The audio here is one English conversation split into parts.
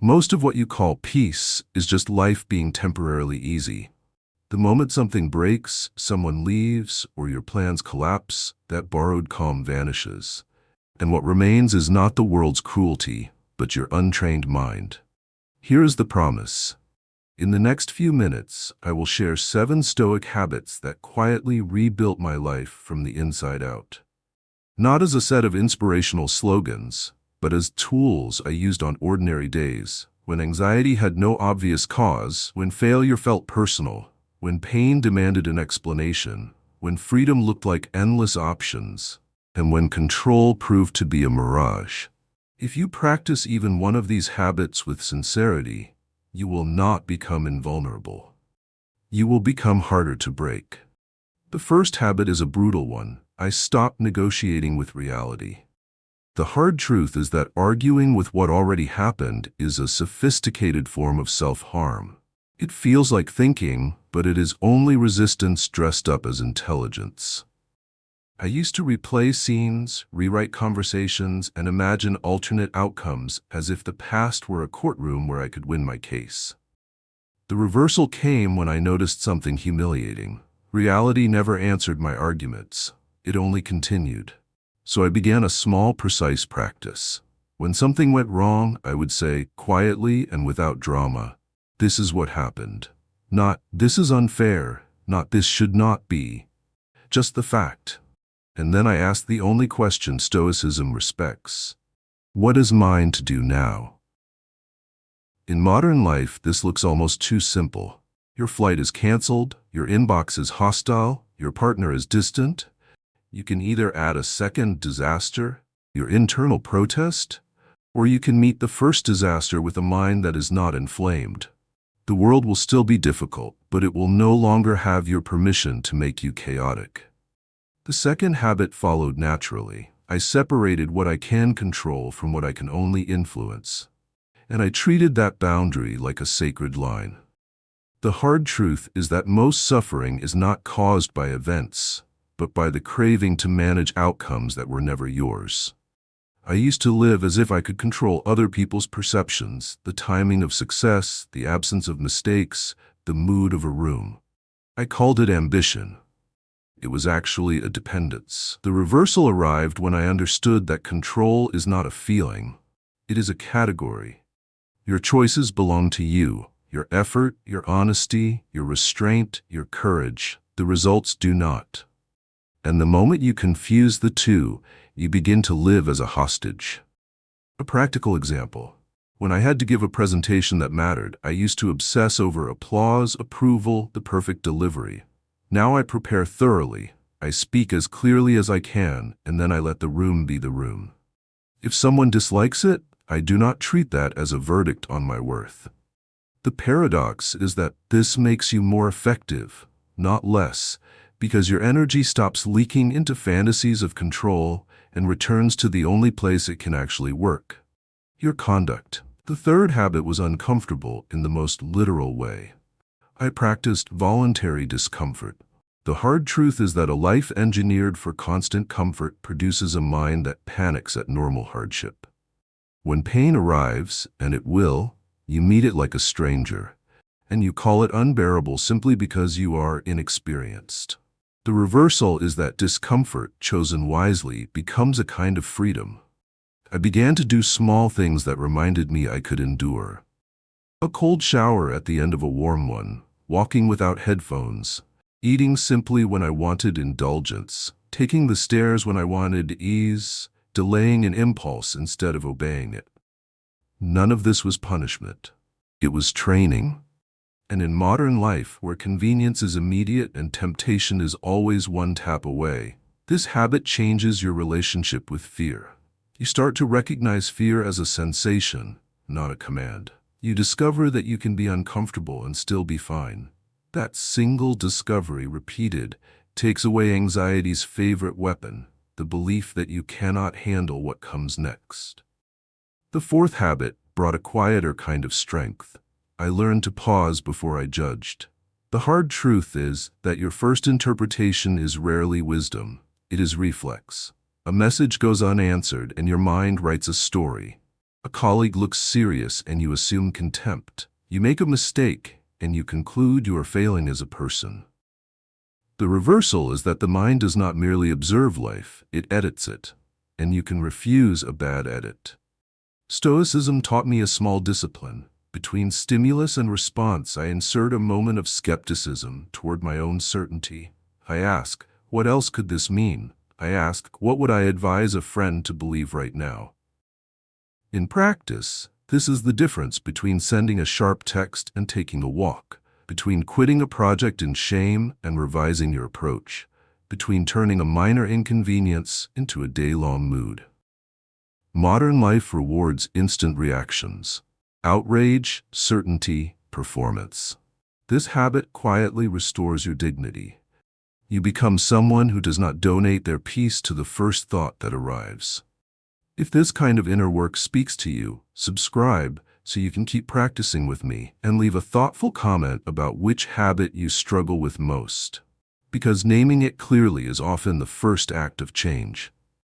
Most of what you call peace is just life being temporarily easy. The moment something breaks, someone leaves, or your plans collapse, that borrowed calm vanishes. And what remains is not the world's cruelty, but your untrained mind. Here is the promise. In the next few minutes, I will share 7 Stoic habits that quietly rebuilt my life from the inside out. Not as a set of inspirational slogans, but as tools I used on ordinary days, when anxiety had no obvious cause, when failure felt personal, when pain demanded an explanation, when freedom looked like endless options, and when control proved to be a mirage. If you practice even one of these habits with sincerity, you will not become invulnerable. You will become harder to break. The first habit is a brutal one. I stopped negotiating with reality. The hard truth is that arguing with what already happened is a sophisticated form of self-harm. It feels like thinking, but it is only resistance dressed up as intelligence. I used to replay scenes, rewrite conversations, and imagine alternate outcomes as if the past were a courtroom where I could win my case. The reversal came when I noticed something humiliating. Reality never answered my arguments. It only continued. So I began a small, precise practice. When something went wrong, I would say, quietly and without drama, "This is what happened." Not, "This is unfair," not, "This should not be." Just the fact. And then I asked the only question Stoicism respects. What is mine to do now? In modern life, this looks almost too simple. Your flight is canceled, your inbox is hostile, your partner is distant. You can either add a second disaster, your internal protest, or you can meet the first disaster with a mind that is not inflamed. The world will still be difficult, but it will no longer have your permission to make you chaotic. The second habit followed naturally. I separated what I can control from what I can only influence. And I treated that boundary like a sacred line. The hard truth is that most suffering is not caused by events, but by the craving to manage outcomes that were never yours. I used to live as if I could control other people's perceptions, the timing of success, the absence of mistakes, the mood of a room. I called it ambition. It was actually a dependence. The reversal arrived when I understood that control is not a feeling. It is a category. Your choices belong to you. Your effort, your honesty, your restraint, your courage. The results do not. And the moment you confuse the two, you begin to live as a hostage. A practical example. When I had to give a presentation that mattered, I used to obsess over applause, approval, the perfect delivery. Now I prepare thoroughly. I speak as clearly as I can, and then I let the room be the room. If someone dislikes it, I do not treat that as a verdict on my worth. The paradox is that this makes you more effective, not less, because your energy stops leaking into fantasies of control and returns to the only place it can actually work: your conduct. The third habit was uncomfortable in the most literal way. I practiced voluntary discomfort. The hard truth is that a life engineered for constant comfort produces a mind that panics at normal hardship. When pain arrives, and it will, you meet it like a stranger, and you call it unbearable simply because you are inexperienced. The reversal is that discomfort, chosen wisely, becomes a kind of freedom. I began to do small things that reminded me I could endure. A cold shower at the end of a warm one, walking without headphones, eating simply when I wanted indulgence, taking the stairs when I wanted ease, delaying an impulse instead of obeying it. None of this was punishment. It was training. And in modern life, where convenience is immediate and temptation is always one tap away, this habit changes your relationship with fear. You start to recognize fear as a sensation, not a command. You discover that you can be uncomfortable and still be fine. That single discovery, repeated, takes away anxiety's favorite weapon, the belief that you cannot handle what comes next. The fourth habit brought a quieter kind of strength. I learned to pause before I judged. The hard truth is that your first interpretation is rarely wisdom. It is reflex. A message goes unanswered and your mind writes a story. A colleague looks serious and you assume contempt. You make a mistake and you conclude you are failing as a person. The reversal is that the mind does not merely observe life, it edits it, and you can refuse a bad edit. Stoicism taught me a small discipline. Between stimulus and response, I insert a moment of skepticism toward my own certainty. I ask, what else could this mean? I ask, what would I advise a friend to believe right now? In practice, this is the difference between sending a sharp text and taking a walk, between quitting a project in shame and revising your approach, between turning a minor inconvenience into a day-long mood. Modern life rewards instant reactions: outrage, certainty, performance. This habit quietly restores your dignity. You become someone who does not donate their peace to the first thought that arrives. If this kind of inner work speaks to you, subscribe so you can keep practicing with me, and leave a thoughtful comment about which habit you struggle with most. Because naming it clearly is often the first act of change.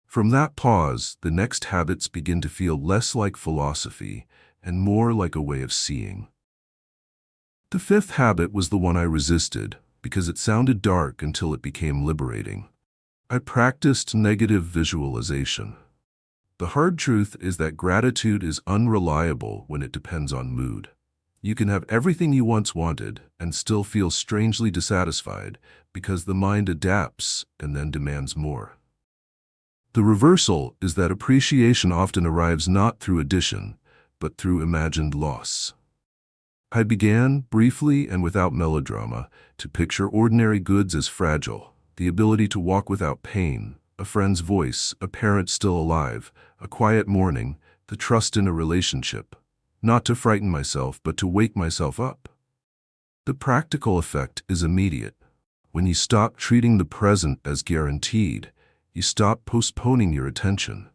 From that pause, the next habits begin to feel less like philosophy and more like a way of seeing. The fifth habit was the one I resisted because it sounded dark until it became liberating. I practiced negative visualization. The hard truth is that gratitude is unreliable when it depends on mood. You can have everything you once wanted and still feel strangely dissatisfied because the mind adapts and then demands more. The reversal is that appreciation often arrives not through addition, but through imagined loss. I began, briefly and without melodrama, to picture ordinary goods as fragile: the ability to walk without pain, a friend's voice, a parent still alive, a quiet morning, the trust in a relationship. Not to frighten myself, but to wake myself up. The practical effect is immediate. When you stop treating the present as guaranteed, you stop postponing your attention.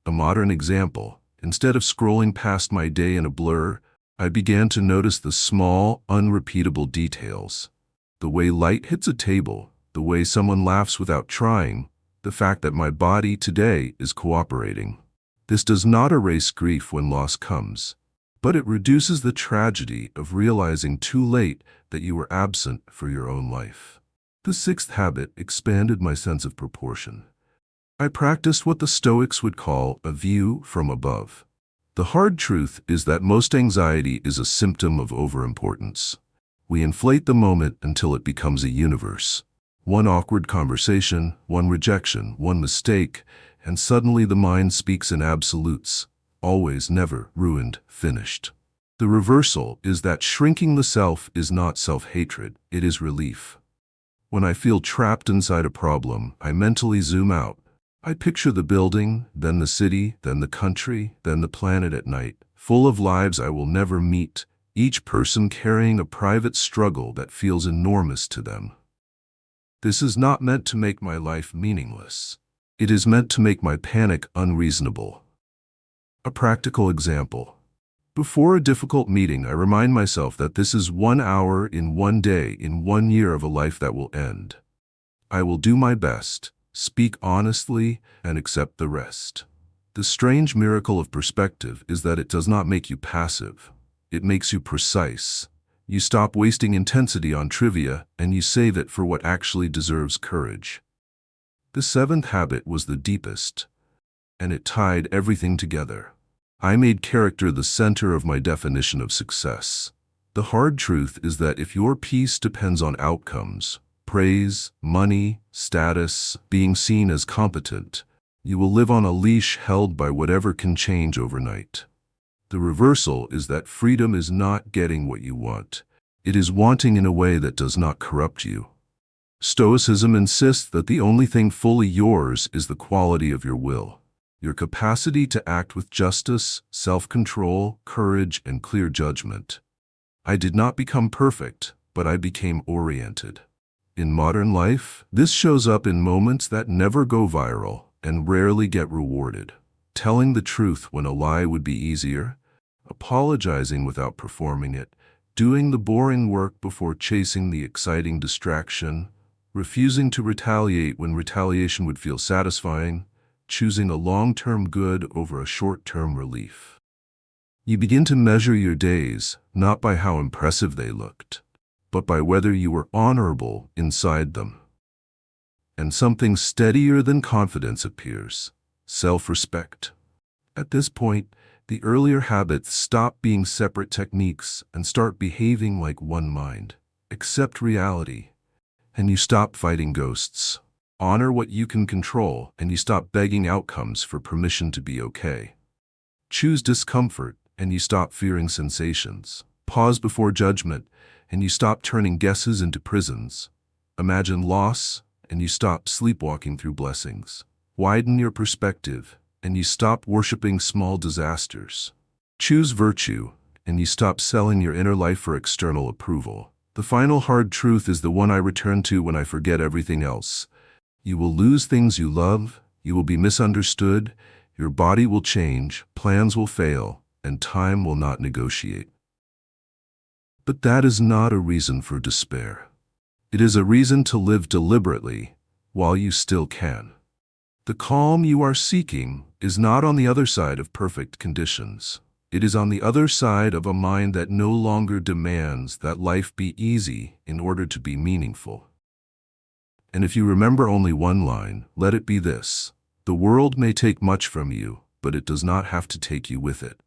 A modern example: instead of scrolling past my day in a blur, I began to notice the small, unrepeatable details. The way light hits a table, the way someone laughs without trying, the fact that my body today is cooperating. This does not erase grief when loss comes, but it reduces the tragedy of realizing too late that you were absent for your own life. The sixth habit expanded my sense of proportion. I practiced what the Stoics would call a view from above. The hard truth is that most anxiety is a symptom of overimportance. We inflate the moment until it becomes a universe. One awkward conversation, one rejection, one mistake, and suddenly the mind speaks in absolutes: always, never, ruined, finished. The reversal is that shrinking the self is not self-hatred, it is relief. When I feel trapped inside a problem, I mentally zoom out. I picture the building, then the city, then the country, then the planet at night, full of lives I will never meet, each person carrying a private struggle that feels enormous to them. This is not meant to make my life meaningless. It is meant to make my panic unreasonable. A practical example. Before a difficult meeting, I remind myself that this is 1 hour in 1 day in 1 year of a life that will end. I will do my best, speak honestly, and accept the rest. The strange miracle of perspective is that it does not make you passive. It makes you precise. You stop wasting intensity on trivia, and you save it for what actually deserves courage. The seventh habit was the deepest, and it tied everything together. I made character the center of my definition of success. The hard truth is that if your peace depends on outcomes, praise, money, status, being seen as competent, you will live on a leash held by whatever can change overnight. The reversal is that freedom is not getting what you want. It is wanting in a way that does not corrupt you. Stoicism insists that the only thing fully yours is the quality of your will, your capacity to act with justice, self-control, courage, and clear judgment. I did not become perfect, but I became oriented. In modern life, this shows up in moments that never go viral and rarely get rewarded. Telling the truth when a lie would be easier, apologizing without performing it, doing the boring work before chasing the exciting distraction, refusing to retaliate when retaliation would feel satisfying, choosing a long-term good over a short-term relief. You begin to measure your days not by how impressive they looked, but by whether you were honorable inside them. And something steadier than confidence appears: self-respect. At this point, the earlier habits stop being separate techniques and start behaving like one mind. Accept reality, and you stop fighting ghosts. Honor what you can control, and you stop begging outcomes for permission to be okay. Choose discomfort, and you stop fearing sensations. Pause before judgment, and you stop turning guesses into prisons. Imagine loss, and you stop sleepwalking through blessings. Widen your perspective, and you stop worshiping small disasters. Choose virtue, and you stop selling your inner life for external approval. The final hard truth is the one I return to when I forget everything else. You will lose things you love, you will be misunderstood, your body will change, plans will fail, and time will not negotiate. But that is not a reason for despair. It is a reason to live deliberately while you still can. The calm you are seeking is not on the other side of perfect conditions. It is on the other side of a mind that no longer demands that life be easy in order to be meaningful. And if you remember only one line, let it be this: the world may take much from you, but it does not have to take you with it.